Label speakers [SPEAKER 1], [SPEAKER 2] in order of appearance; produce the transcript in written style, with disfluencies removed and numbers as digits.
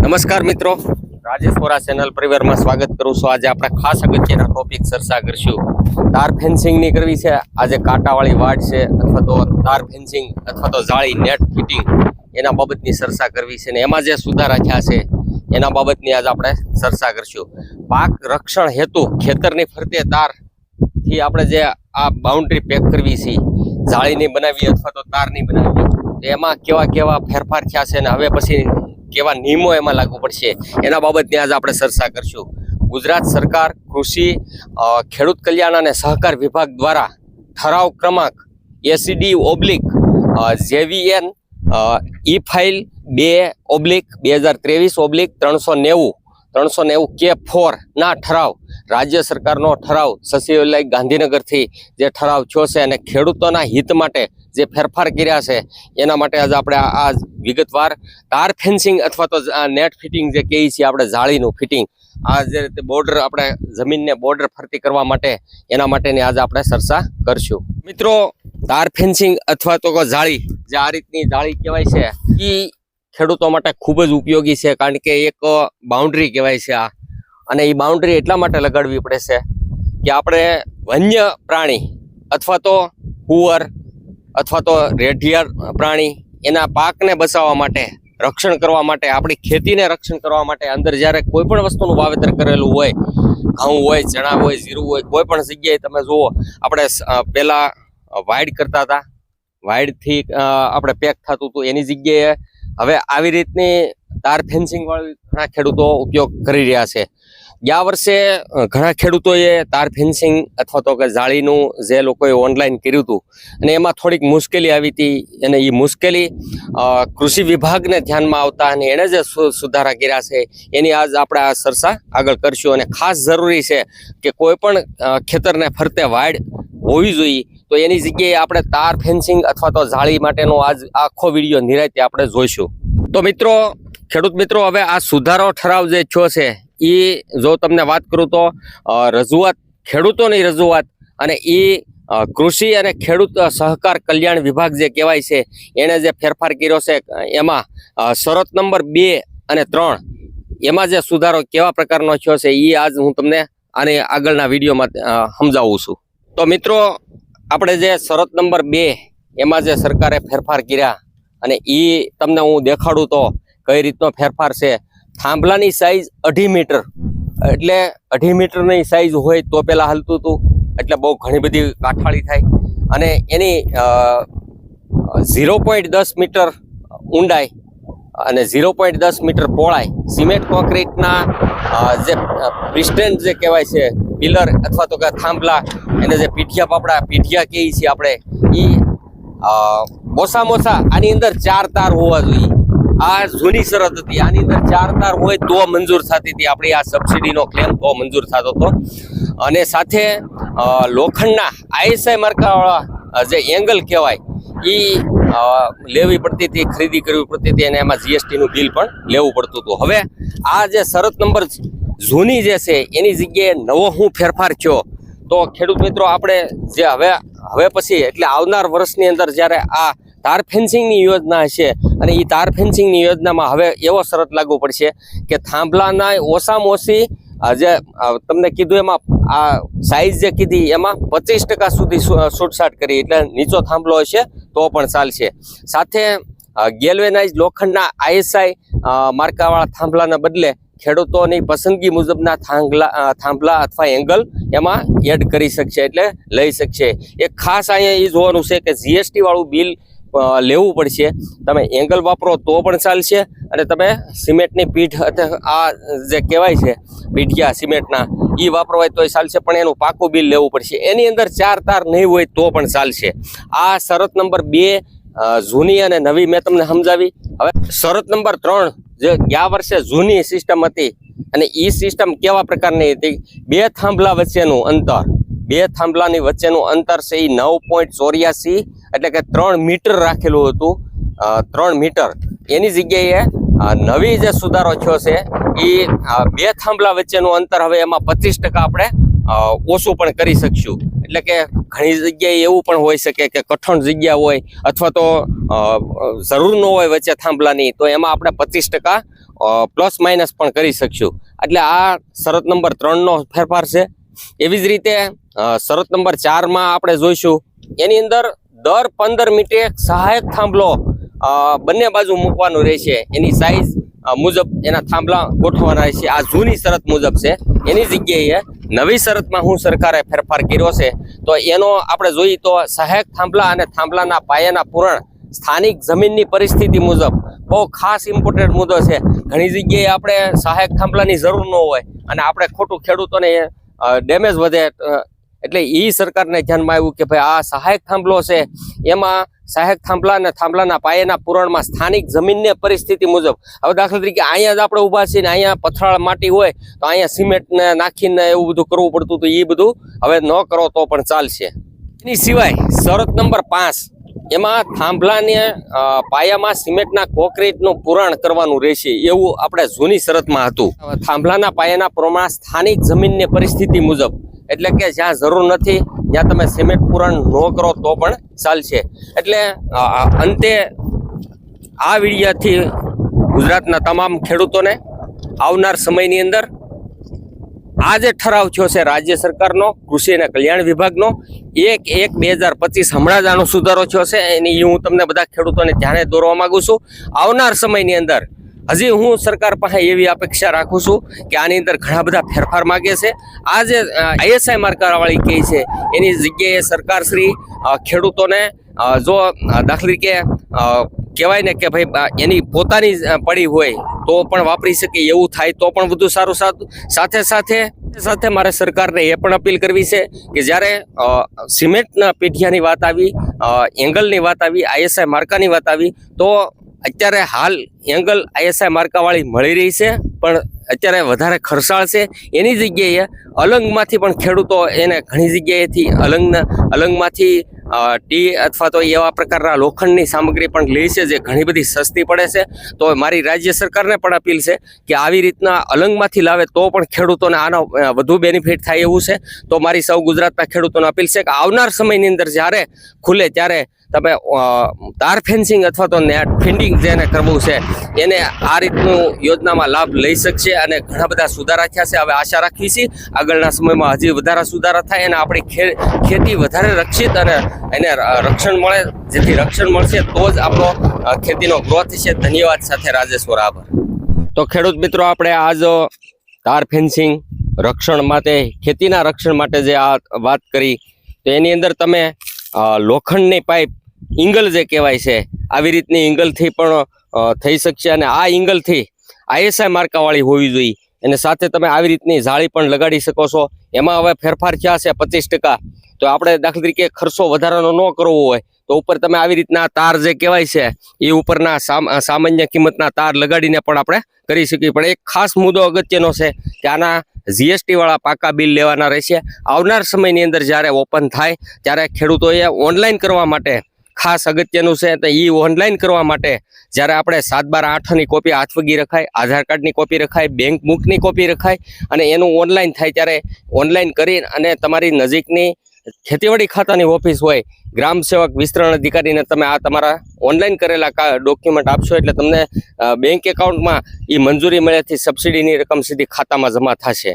[SPEAKER 1] નમસ્કાર મિત્રો, રાજેશ વોરા ચેનલ પરિવારમાં સ્વાગત કરું છું। આજે આપણે ખાસ અગત્યના ટોપિક ચર્ચા કરશું। તાર ફેન્સિંગની કરવી છે। આજે કાંટાવાળી વાડ છે અથવા તો તાર ફેન્સિંગ અથવા તો જાળી નેટ ફિટિંગ એના બાબતની ચર્ચા કરવી છે ને એમાં જે સુધારા થયા છે એના બાબતની આજે આપણે ચર્ચા કરશું। પાક રક્ષણ હેતુ ખેતરની ફરતે તારથી આપણે જે આ બાઉન્ડ્રી પેક કરવી છે, જાળીની બનાવી અથવા તો તારની બનાવી, એમાં કેવા કેવા ફેરફાર થયા છે અને હવે પછી કેવા નિયમો એમાં લાગુ પડશે એના બાબતની આજે આપણે ચર્ચા કરશું। ગુજરાત સરકાર કૃષિ ખેડૂત કલ્યાણ અને સહકાર વિભાગ દ્વારા ઠરાવ ક્રમાંક ACD/JVN E-ફાઇલ 2/2023/390 K4 ના ઠરાવ, રાજ્ય સરકારનો ઠરાવ સચિવાલય ગાંધીનગરથી જે ઠરાવ થયો છે અને ખેડૂતોના હિત માટે જે ફેરફાર કર્યા છે એના માટે આજે આપણે આ વિગતવાર તાર ફેન્સિંગ અથવા તો નેટ ફિટિંગ જે કહીએ છીએ આપણે, જાળીનું ફિટિંગ, આ જે રીતે બોર્ડર આપણે જમીનને બોર્ડર ફરતી કરવા માટે એના માટેની આજે આપણે ચર્ચા કરશું। મિત્રો, તાર ફેન્સિંગ અથવા તો જાળી, જે આ રીતની જાળી કહેવાય છે, એ ખેડૂતો માટે ખૂબ જ ઉપયોગી છે, કારણ કે એક બાઉન્ડ્રી કહેવાય છે આ, અને એ બાઉન્ડ્રી એટલા માટે લગાડવી પડે છે કે આપણે વન્ય પ્રાણી અથવા તો કુંવર અથવા તો રેઢિયાળ પ્રાણી એના પાકને બચાવવા માટે, રક્ષણ કરવા માટે, આપણી ખેતીને રક્ષણ કરવા માટે અંદર જ્યારે કોઈ પણ વસ્તુનું વાવેતર કરેલું હોય, ઘઉં હોય, ચણા હોય, જીરું હોય, કોઈ પણ જગ્યાએ તમે જુઓ, આપણે પહેલા વાઇડ કરતા હતા, વાઇડથી આપણે પેક થતું હતું, એની જગ્યાએ હવે આવી રીતની તાર ફેન્સિંગ વાળી ઘણા ખેડૂતો ઉપયોગ કરી રહ્યા છે। ગયા વર્ષે ઘણા ખેડૂતોએ તાર ફેન્સિંગ અથવા તો કે જાળીનું જે લોકોએ ઓનલાઈન કર્યું હતું અને એમાં થોડીક મુશ્કેલી આવી હતી, અને એ મુશ્કેલી કૃષિ વિભાગને ધ્યાનમાં આવતા અને એણે જે સુધારા કર્યા છે એની આજ આપણે આ ચર્ચા આગળ કરશું। અને ખાસ જરૂરી છે કે કોઈ પણ ખેતરને ફરતે વાડ હોવી જોઈએ, તો એની જગ્યાએ આપણે તાર ફેન્સિંગ અથવા તો જાળી માટેનો આજ આખો વિડીયો નિરાંતે આપણે જોઈશું। તો મિત્રો, ખેડૂત મિત્રો, હવે આ સુધારો ઠરાવ જે થયો છે એ જો તમને વાત કરું તો રજૂઆત, ખેડૂતોની રજૂઆત, અને એ કૃષિ અને ખેડૂત સહકાર કલ્યાણ વિભાગ જે કહેવાય છે એણે જે ફેરફાર કર્યો છે એમાં શરત નંબર 2 અને 3 એમાં જે સુધારો કેવા પ્રકારનો થયો છે એ આજ હું તમને આને આગળના વિડીયોમાં સમજાવું છું। તો મિત્રો, આપણે જે શરત નંબર 2 એમાં જે સરકારે ફેરફાર કર્યા અને એ તમને હું દેખાડું તો કઈ રીતનો ફેરફાર છે। થાંભલાની સાઈઝ 2.5 મીટર, એટલે 2.5 મીટરની સાઈઝ હોય તો પેલા હાલતું હતું, એટલે બહુ ઘણી બધી કાઠાળી થાય, અને એની 0.10 મીટર ઊંડાઈ અને 0.10 મીટર પહોળાઈ, સિમેન્ટ કોન્ક્રીટના જે પ્રિસ્ટેન્ટ જે કહેવાય છે, પિલર અથવા તો કે થાંભલા, એને જે પીઠિયા કહીએ છીએ આપણે, એ ઓછામાં ઓછા આની અંદર 4 તાર હોવા જોઈએ। આ જૂની શરત હતી, આની અંદર 4 તાર હોય તો મંજૂર થતી હતી આપણી આ સબસિડીનો ક્લેમ, તો મંજૂર થતો હતો। અને સાથે લોખંડના ISI માર્કાવાળા જે એંગલ કહેવાય એ લેવી પડતી હતી, ખરીદી કરવી પડતી હતી, અને એમાં GST નું બિલ પણ લેવું પડતું હતું। હવે આ જે શરત નંબર જૂની જે છે એની જગ્યાએ નવો હું ફેરફાર થયો, તો ખેડૂત મિત્રો, આપણે જે હવે પછી એટલે આવનાર વર્ષની અંદર જ્યારે આ તાર ફેન્સિંગની યોજના હશે અને એ તાર ફેન્સિંગની યોજનામાં હવે એવો શરત લાગુ પડશે કે થાંભલાના ઓછામાં ઓછી જે તમને કીધું એમાં આ સાઈઝ જે કીધી એમાં 25% સુધી છૂટછાટ કરી, એટલે નીચો થાંભલો હશે તો પણ ચાલશે। સાથે ગેલ્વેનાઇઝ લોખંડના ISI માર્કાવાળા થાંભલાના બદલે ખેડૂતોની પસંદગી મુજબના થાંભલા અથવા એંગલ એમાં એડ કરી શકશે, એટલે લઈ શકશે। એક ખાસ અહીંયા એ જોવાનું છે કે GST વાળું બિલ લેવું પડશે। તમે એંગલ વાપરો તો પણ ચાલશે, અને તમે સિમેન્ટની પીઠ અથવા આ જે કહેવાય છે પીઠિયા સિમેન્ટના એ વાપરવાય તો ચાલશે, પણ એનું પાકું બિલ લેવું પડશે। એની અંદર 4 તાર નહીં હોય તો પણ ચાલશે। આ શરત નંબર 2 જૂની અને નવી મેં તમને સમજાવી। હવે શરત નંબર 3 જે ગયા વર્ષે જૂની સિસ્ટમ હતી, અને એ સિસ્ટમ કેવા પ્રકારની હતી, 2 થાંભલા વચ્ચેનું અંતર, 2 થાંભલાની વચ્ચેનું અંતર છે એ 9.84 એટલે કે 3 મીટર રાખેલું હતું, 3 મીટર। એની જગ્યાએ નવી જે સુધારો થયો છે એ 2 થાંભલા વચ્ચેનું અંતર હવે એમાં 25% આપણે ઓછું પણ કરી શકશું। એટલે કે ઘણી જગ્યાએ એવું પણ હોઈ શકે કે કઠણ જગ્યા હોય અથવા તો જરૂર ન હોય વચ્ચે થાંભલાની, તો એમાં આપણે 25% પ્લસ માઇનસ પણ કરી શકશું. એટલે આ શરત નંબર 3નો ફેરફાર છે. એવી જ રીતે શરત નંબર 4માં આપણે જોઈશું, એની અંદર દર 15 મિનિટે એક સહાયક થાંભલો બંને બાજુ મૂકવાનું રહેશે. એની સાઈઝ મુજબ એના થાંભલા ગોઠવવાના રહેશે. આ જૂની શરત મુજબ છે. એની જગ્યાએ નવી શરતમાં હું સરકારે ફેરફાર કર્યો છે. તો એનો આપણે જોઈએ તો સહાયક થાંભલા અને થાંભલાના પાયાના પૂરણ સ્થાનિક જમીનની પરિસ્થિતિ મુજબ બહુ ખાસ ઇમ્પોર્ટન્ટ મુદ્દો છે. ઘણી જગ્યાએ આપણે સહાયક થાંભલાની જરૂર ન હોય અને આપણે ખોટું ખેડૂતોને ડેમેજ વધે. એટલે એ સરકારને ધ્યાનમાં આવ્યું કે ભાઈ આ સહાયક થાંભલો છે, એમાં સહાયક થાંભલા અને થાંભલાના પાયાના પૂરણમાં સ્થાનિક જમીનની પરિસ્થિતિ મુજબ, હવે દાખલા તરીકે અહીંયા જ આપણે ઊભા છીએ ને અહીંયા પથરાળ માટી હોય તો અહીંયા સિમેન્ટને નાખીને એવું બધું કરવું પડતું, તો એ બધું હવે ન કરો તો પણ ચાલશે. એની સિવાય શરત નંબર 5, એમાં થાંભલાને પાયામાં સિમેન્ટના કોન્ક્રીટનું પૂરણ કરવાનું રહેશે, એવું આપણે જૂની શરતમાં હતું. થાંભલાના પાયાના પ્રમાણ સ્થાનિક જમીનની પરિસ્થિતિ મુજબ, એટલે કે જ્યાં જરૂર નથી ત્યાં તમે સિમેન્ટ પૂરણ ન કરો તો પણ ચાલશે. એટલે અંતે આ વિડીયોથી ગુજરાતના તમામ ખેડૂતોને આવનાર સમયની અંદર આ જે ઠરાવ થયો છે રાજ્ય સરકારનો, કૃષિ અને કલ્યાણ વિભાગનો 1/1/2025 હમણાં જ આનો સુધારો થયો છે, એની હું તમને બધા ખેડૂતોને ધ્યાને દોરવા માંગુ છું. આવનાર સમયની અંદર હજી હું સરકાર પાસે એવી અપેક્ષા રાખું છું કે આની અંદર ઘણા બધા ફેરફાર માગે છે. આ જે ISI માર્કાવાળી કહે છે એની જગ્યાએ સરકારશ્રી ખેડૂતોને જો દાખલા તરીકે કહેવાય ને કે ભાઈ એની પોતાની પડી હોય તો પણ વાપરી શકે, એવું થાય તો પણ વધુ સારું. સાથે મારે સરકારને એ પણ અપીલ કરવી છે કે જ્યારે સિમેન્ટના પેઢિયાની વાત આવી, એંગલની વાત આવી, ISI માર્કાની વાત આવી, તો અત્યારે હાલ એંગલ ISI માર્કાવાળી મળી રહી છે, પણ અત્યારે વધારે ખર્ચાળ છે. એની જગ્યાએ અલંગમાંથી પણ ખેડૂતો એને ઘણી જગ્યાએથી અલંગમાંથી ટી અથવા તો એવા પ્રકારના લોખંડની સામગ્રી પણ લે છે, જે ઘણી બધી સસ્તી પડે છે. તો મારી રાજ્ય સરકારને પણ અપીલ છે કે આવી રીતના અલંગમાંથી લાવે તો પણ ખેડૂતોને આનો વધુ બેનિફિટ થાય એવું છે. તો મારી સૌ ગુજરાતના ખેડૂતોને અપીલ છે કે આવનાર સમયની અંદર જ્યારે ખુલે ત્યારે તમે તાર ફેન્સિંગ અથવા તો નેટ ફિન્ડિંગ જેને કરવું છે એને આ રીતનું યોજનામાં લાભ લઈ શકશે. અને ઘણા બધા સુધારા થયા છે. હવે આશા રાખવી છે આગળના સમયમાં હજી વધારે સુધારા થાય અને આપણી ખેતી વધારે રક્ષિત અને એને રક્ષણ મળે. જેથી રક્ષણ મળશે તો જ આપણો ખેતીનો ગ્રોથ છે. ધન્યવાદ સાથે રાજેશ્વર, આભાર. તો ખેડૂત મિત્રો, આપણે આજ તાર ફેન્સિંગ રક્ષણ માટે, ખેતીના રક્ષણ માટે જે આ વાત કરી, તો એની અંદર તમે લોખંડની પાઇપ ઇંગલ જે કહેવાય છે, આવી રીતની ઇંગલથી પણ થઈ શકશે. અને આ ઇંગલથી ISI માર્કાવાળી હોવી જોઈએ. અને સાથે તમે આવી રીતની જાળી પણ લગાડી શકો છો. એમાં હવે ફેરફાર થયા છે 25%. તો આપણે દાખલા તરીકે ખર્ચો વધારાનો ન કરવો હોય તો ઉપર તમે આવી રીતના તાર જે કહેવાય છે એ ઉપરના સામાન્ય કિંમતના તાર લગાડીને પણ આપણે કરી શકીએ. પણ એક ખાસ મુદ્દો અગત્યનો છે કે આના GST વાળા પાકા બિલ લેવાના રહેશે. આવનાર સમયની અંદર જ્યારે ઓપન થાય ત્યારે ખેડૂતોએ ઓનલાઈન કરવા માટે ખાસ અગત્યનું છે. તો એ ઓનલાઈન કરવા માટે જ્યારે આપણે 7/12/8ની કોપી હાથવગી રખાય, આધાર કાર્ડની કોપી રખાય, બેંક બુકની કોપી રખાય, અને એનું ઓનલાઈન થાય ત્યારે ઓનલાઈન કરી અને તમારી નજીકની ખેતીવાડી ખાતાની ઓફિસ હોય, ગ્રામ સેવક વિસ્તરણ અધિકારીને તમે આ તમારા ઓનલાઈન કરેલા ડોક્યુમેન્ટ આપશો એટલે તમને બેંક એકાઉન્ટમાં એ મંજૂરી મળ્યાથી સબસિડીની રકમ સીધી ખાતામાં જમા થશે.